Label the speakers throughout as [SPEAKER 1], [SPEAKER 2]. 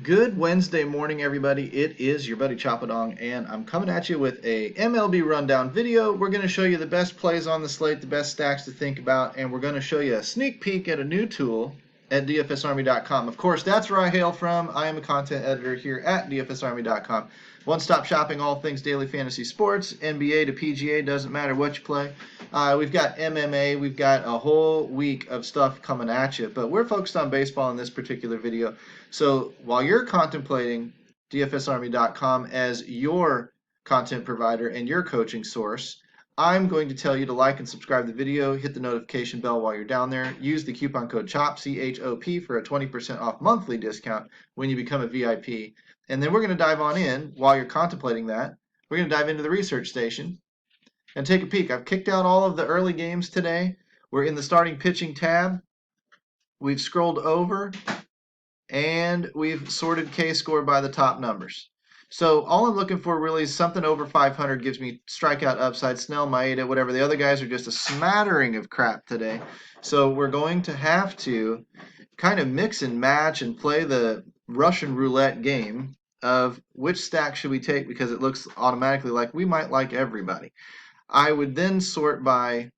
[SPEAKER 1] Good Wednesday morning, everybody. It is your buddy Choppadong, and I'm coming at you with a MLB rundown video. We're going to show you the best plays on the slate, the best stacks to think about, and we're going to show you a sneak peek at a new tool at DFSArmy.com. Of course, that's where I hail from. I am a content editor here at DFSArmy.com. One-stop shopping, all things daily fantasy sports, NBA to PGA, doesn't matter what you play. We've got MMA, we've got a whole week of stuff coming at you, but we're focused on baseball in this particular video. So while you're contemplating DFSArmy.com as your content provider and your coaching source, I'm going to tell you to like and subscribe to the video, hit the notification bell while you're down there, use the coupon code CHOP, C-H-O-P, for a 20% off monthly discount when you become a VIP. And then we're going to dive on in, while you're contemplating that, we're going to dive into the research station and take a peek. I've kicked out all of the early games today. We're in the starting pitching tab. We've scrolled over and we've sorted K-score by the top numbers. So all I'm looking for really is something over 500 gives me strikeout upside, Snell, Maeda, whatever. The other guys are just a smattering of crap today. So we're going to have to kind of mix and match and play the Russian roulette game of which stack should we take, because it looks automatically like we might like everybody. I would then sort by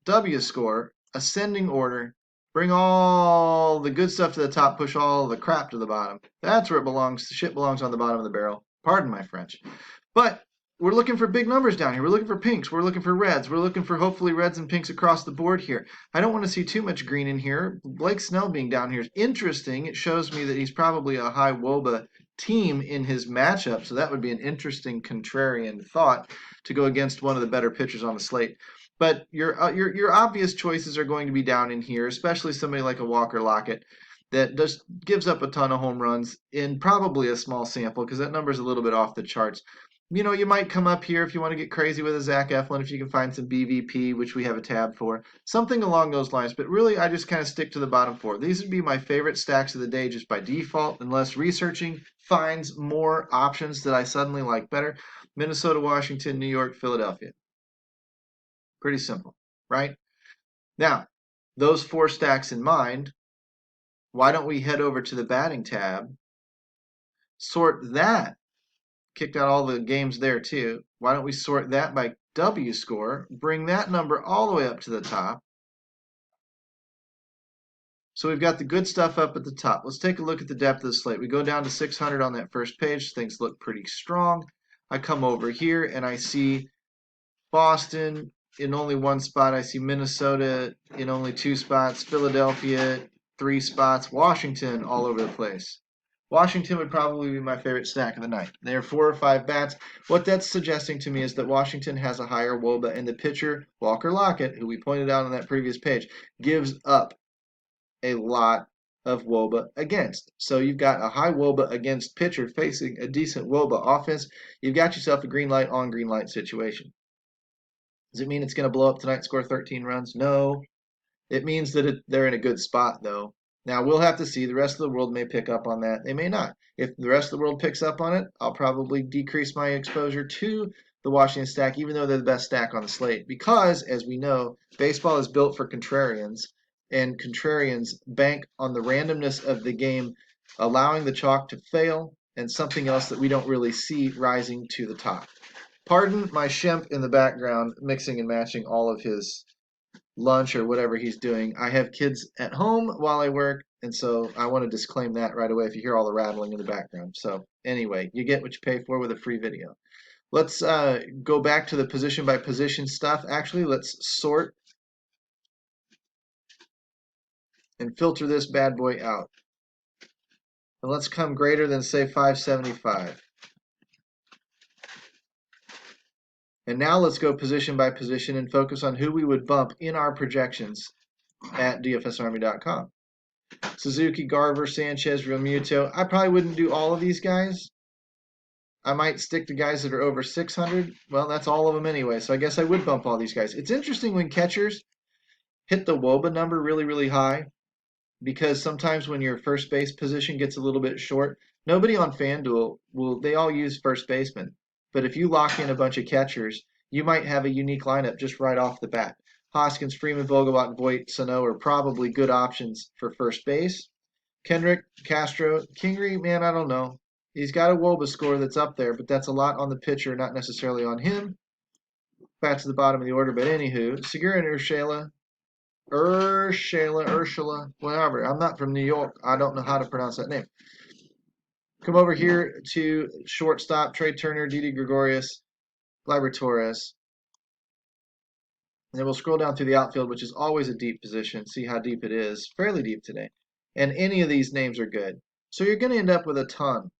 [SPEAKER 1] W score, ascending order, bring all the good stuff to the top, push all the crap to the bottom. That's where it belongs. The shit belongs on the bottom of the barrel. Pardon my French. But we're looking for big numbers down here. We're looking for pinks. We're looking for reds. We're looking for hopefully reds and pinks across the board here. I don't want to see too much green in here. Blake Snell being down here is interesting. It shows me that he's probably a high WOBA team in his matchup, so that would be an interesting contrarian thought to go against one of the better pitchers on the slate. But your obvious choices are going to be down in here, especially somebody like a Walker Lockett that just gives up a ton of home runs in probably a small sample, because that number is a little bit off the charts. You know, you might come up here if you want to get crazy with a Zach Eflin, if you can find some BVP, which we have a tab for, something along those lines. But really, I just kind of stick to the bottom four. These would be my favorite stacks of the day just by default, unless researching finds more options that I suddenly like better. Minnesota, Washington, New York, Philadelphia. Pretty simple, right? Now, those four stacks in mind, why don't we head over to the batting tab, sort that, kicked out all the games there too. Why don't we sort that by W score, bring that number all the way up to the top. So we've got the good stuff up at the top. Let's take a look at the depth of the slate. We go down to 600 on that first page. Things look pretty strong. I come over here and I see Boston in only one spot. I see Minnesota in only two spots. Philadelphia, 3 spots. Washington all over the place. Washington would probably be my favorite stack of the night. They are 4 or 5 bats. What that's suggesting to me is that Washington has a higher WOBA, and the pitcher, Walker Lockett, who we pointed out on that previous page, gives up a lot of WOBA against. So you've got a high WOBA against pitcher facing a decent WOBA offense. You've got yourself a green light on green light situation. Does it mean it's going to blow up tonight and score 13 runs? No. It means that they're in a good spot, though. Now, we'll have to see. The rest of the world may pick up on that. They may not. If the rest of the world picks up on it, I'll probably decrease my exposure to the Washington stack, even though they're the best stack on the slate. Because, as we know, baseball is built for contrarians, and contrarians bank on the randomness of the game, allowing the chalk to fail, and something else that we don't really see rising to the top. Pardon my Shemp in the background, mixing and matching all of his lunch or whatever he's doing. I have kids at home while I work, and so I want to disclaim that right away if you hear all the rattling in the background. So anyway, you get what you pay for with a free video. Let's go back to the position by position stuff. Actually, let's sort and filter this bad boy out. And let's come greater than, say, 575. And now let's go position by position and focus on who we would bump in our projections at DFSArmy.com. Suzuki, Garver, Sanchez, Realmuto. I probably wouldn't do all of these guys. I might stick to guys that are over 600. Well, that's all of them anyway, so I guess I would bump all these guys. It's interesting when catchers hit the WOBA number really, really high, because sometimes when your first base position gets a little bit short, nobody on Fanduel they all use first baseman. But if you lock in a bunch of catchers, you might have a unique lineup just right off the bat. Hoskins, Freeman, Vogelbach, Voit, Sano are probably good options for first base. Kendrick, Castro, Kingery, man, I don't know. He's got a WOBA score that's up there, but that's a lot on the pitcher, not necessarily on him. Back to the bottom of the order, but anywho, Segura and Ursula, whatever. I'm not from New York. I don't know how to pronounce that name. Come over here to shortstop, Trey Turner, Didi Gregorius, Gleyber Torres. And then we'll scroll down through the outfield, which is always a deep position. See how deep it is. Fairly deep today. And any of these names are good. So you're going to end up with a ton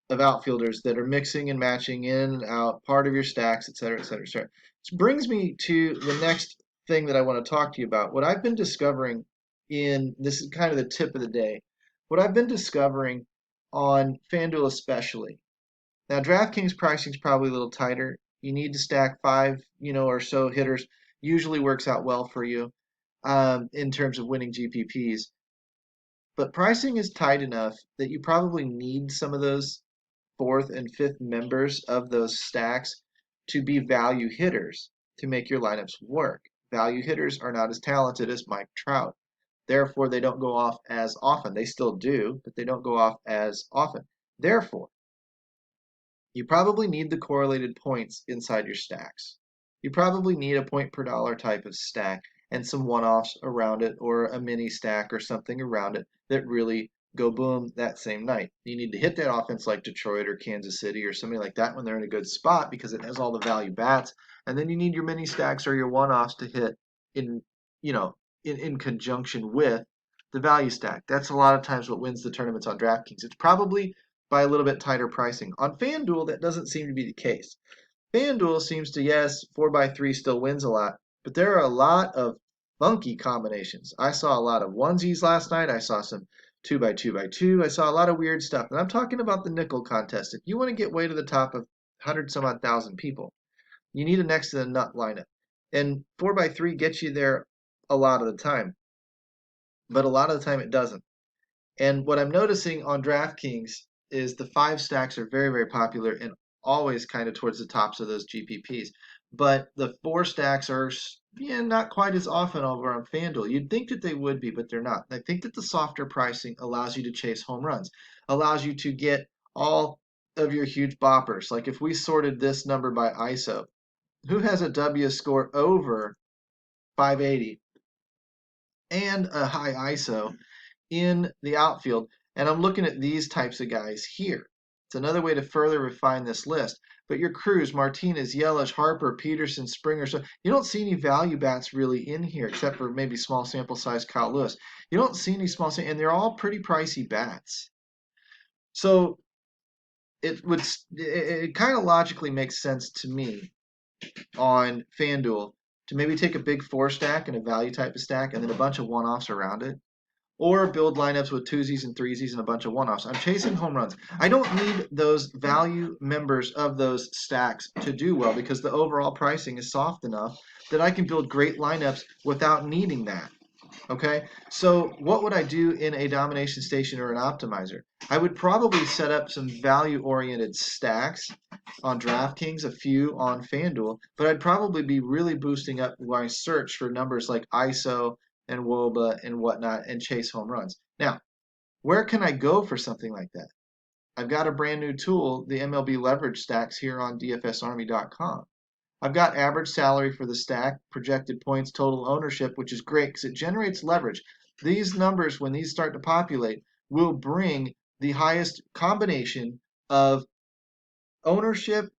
[SPEAKER 1] of outfielders that are mixing and matching in and out, part of your stacks, et cetera, et cetera, et cetera. Which brings me to the next thing that I want to talk to you about. What I've been discovering this is kind of the tip of the day, what I've been discovering on Fanduel especially. Now, DraftKings pricing is probably a little tighter. You need to stack 5, or so hitters. Usually works out well for you in terms of winning GPPs. But pricing is tight enough that you probably need some of those fourth and fifth members of those stacks to be value hitters to make your lineups work. Value hitters are not as talented as Mike Trout. Therefore, they don't go off as often. They still do, but they don't go off as often. Therefore, you probably need the correlated points inside your stacks. You probably need a point per dollar type of stack and some one-offs around it, or a mini stack or something around it that really go boom that same night. You need to hit that offense like Detroit or Kansas City or something like that when they're in a good spot because it has all the value bats. And then you need your mini stacks or your one-offs to hit in, in conjunction with the value stack. That's a lot of times what wins the tournaments on DraftKings. It's probably by a little bit tighter pricing. On FanDuel, that doesn't seem to be the case. FanDuel seems to, yes, 4x3 still wins a lot, but there are a lot of funky combinations. I saw a lot of onesies last night. I saw some 2x2x2. I saw a lot of weird stuff. And I'm talking about the nickel contest. If you want to get way to the top of 100 some odd thousand people, you need a next to the nut lineup. And 4x3 gets you there a lot of the time, but a lot of the time it doesn't. And what I'm noticing on DraftKings is the 5 stacks are very, very popular and always kind of towards the tops of those GPPs. But the 4 stacks are not quite as often over on FanDuel. You'd think that they would be, but they're not. I think that the softer pricing allows you to chase home runs, allows you to get all of your huge boppers. Like if we sorted this number by ISO, who has a W score over 580 and a high ISO in the outfield? And I'm looking at these types of guys here. It's another way to further refine this list. But your Cruz, Martinez, Yelich, Harper, Peterson, Springer, so you don't see any value bats really in here, except for maybe small sample size Kyle Lewis. You don't see any and they're all pretty pricey bats. So it kind of logically makes sense to me on FanDuel to maybe take a big 4 stack and a value type of stack and then a bunch of one-offs around it, or build lineups with twosies and threesies and a bunch of one-offs. I'm chasing home runs. I don't need those value members of those stacks to do well because the overall pricing is soft enough that I can build great lineups without needing that. Okay, so what would I do in a domination station or an optimizer? I would probably set up some value-oriented stacks on DraftKings, a few on FanDuel, but I'd probably be really boosting up my search for numbers like ISO and WOBA and whatnot and chase home runs. Now, where can I go for something like that? I've got a brand new tool, the MLB leverage stacks here on DFSarmy.com. I've got average salary for the stack, projected points, total ownership, which is great because it generates leverage. These numbers, when these start to populate, will bring the highest combination of ownership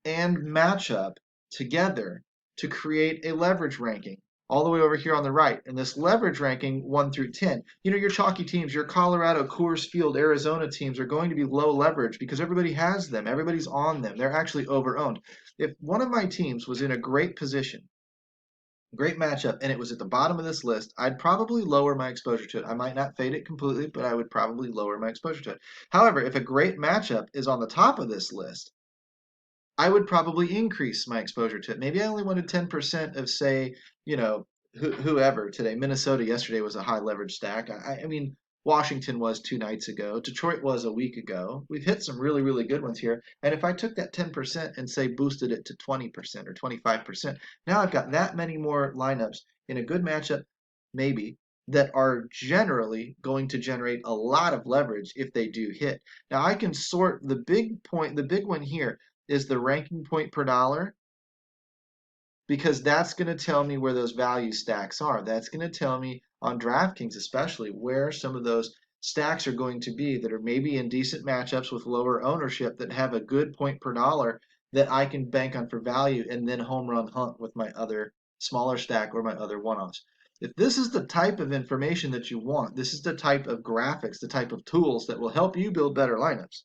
[SPEAKER 1] and matchup together to create a leverage ranking all the way over here on the right. And this leverage ranking 1 through 10, your chalky teams, your Colorado, Coors Field, Arizona teams are going to be low leverage because everybody has them. Everybody's on them. They're actually over-owned. If one of my teams was in a great position, great matchup, and it was at the bottom of this list, I'd probably lower my exposure to it. I might not fade it completely, but I would probably lower my exposure to it. However, if a great matchup is on the top of this list, I would probably increase my exposure to it. Maybe I only wanted 10% of, say, whoever today. Minnesota yesterday was a high leverage stack. I mean, Washington was 2 nights ago. Detroit was a week ago. We've hit some really, really good ones here. And if I took that 10% and, say, boosted it to 20% or 25%, now I've got that many more lineups in a good matchup, maybe, that are generally going to generate a lot of leverage if they do hit. Now I can sort the big one here is the ranking point per dollar, because that's going to tell me where those value stacks are. That's going to tell me on DraftKings especially where some of those stacks are going to be that are maybe in decent matchups with lower ownership that have a good point per dollar that I can bank on for value and then home run hunt with my other smaller stack or my other one-offs. If this is the type of information that you want, this is the type of graphics, the type of tools that will help you build better lineups.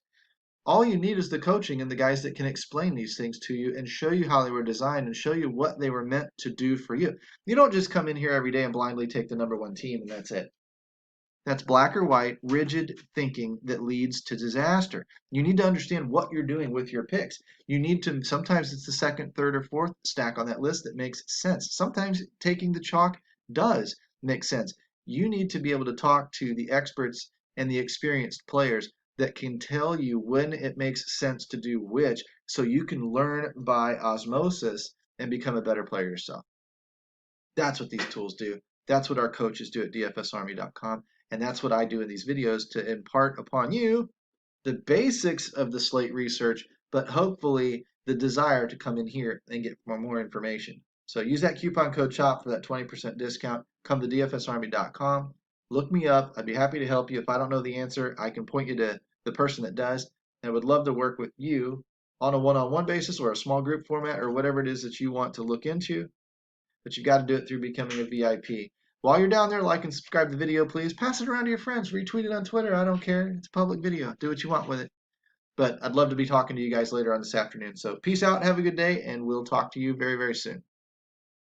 [SPEAKER 1] All you need is the coaching and the guys that can explain these things to you and show you how they were designed and show you what they were meant to do for you. You don't just come in here every day and blindly take the number one team and that's it. That's black or white, rigid thinking that leads to disaster. You need to understand what you're doing with your picks. You need to, sometimes it's the second, third, or fourth stack on that list that makes sense. Sometimes taking the chalk does make sense. You need to be able to talk to the experts and the experienced players that can tell you when it makes sense to do which, so you can learn by osmosis and become a better player yourself. That's what these tools do. That's what our coaches do at dfsarmy.com. And that's what I do in these videos to impart upon you the basics of the slate research, but hopefully the desire to come in here and get more information. So use that coupon code CHOP for that 20% discount. Come to dfsarmy.com. Look me up. I'd be happy to help you. If I don't know the answer, I can point you to the person that does. And I would love to work with you on a one-on-one basis or a small group format or whatever it is that you want to look into. But you got to do it through becoming a VIP. While you're down there, like and subscribe to the video, please. Pass it around to your friends. Retweet it on Twitter. I don't care. It's a public video. Do what you want with it. But I'd love to be talking to you guys later on this afternoon. So peace out. Have a good day, and we'll talk to you very, very soon.